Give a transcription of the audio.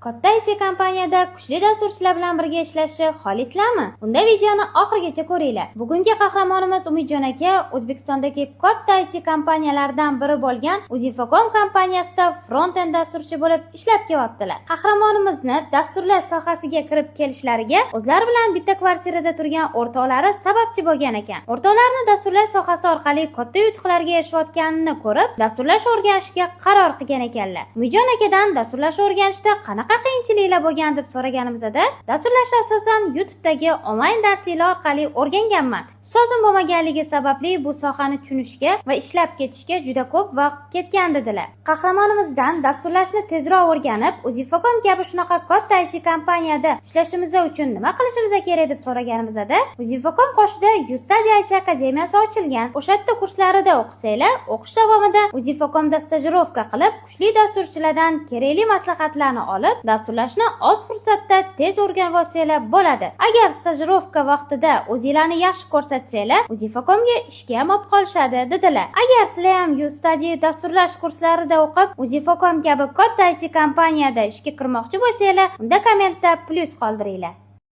Katta IT kompaniyada kuchli dasturchilar bilan birga ishlashi xolisizlarmi? Unda videoni oxirigacha ko'ringlar. Bugungi qahramonimiz Umidjon aka O'zbekistondagi katta IT kompaniyalaridan biri bo'lgan Uzifocom kompaniyasida front-end dasturchi bo'lib ishlab kelyaptilar. Qahramonimizni dasturlash sohasiga kirib kelishlariga o'zlari bilan bitta kvartirada turgan o'rtoqlari sababchi bo'lgan ekan. O'rtoqlarni dasturlash sohasi orqali katta yutuqlarga erishayotganini ko'rib, dasturlash o'rganishga qaror qilgan ekanlar. Umidjon akadan dasturlash o'rganishda qanaqa qiyinchiliklar bo'lgan deb so'raganimizda, dasturlashni asosan YouTube'dagi onlayn darsliklar orqali o'rganganman. Ustozim bo'lmaganligi sababli bu sohani tushunishga va ishlab ketishga juda ko'p vaqt ketgan dedilar. Qahramonimizdan dasturlashni tezroq o'rganib, Uzifocom kabi shunaqa katta IT kompaniyada ishlashimiz uchun nima qilishimiz kerak deb so'raganimizda, Uzifocom qoshida UStudy IT akademiyasi ochilgan. O'sha yerda kurslarida o'qisanglar, o'qish davomida Uzifocomda stajirovka qilib, kuchli dasturchilardan kerakli maslahatlarni olib, dasturlashni oz fursatda tez o'rganib olsanglar bo'ladi. Agar stajirovka vaqtida o'zingizlarni yaxshi ko'rsatsanglar, Uzifocomga ishga ham olib qolishadi dedilar. Agar sizlar ham UStudy dasturlash kurslarida o'qib, Uzifocom kabi katta IT kompaniyada ishga kirmoqchi bo'lsanglar, unda kommentda plus qoldiringlar.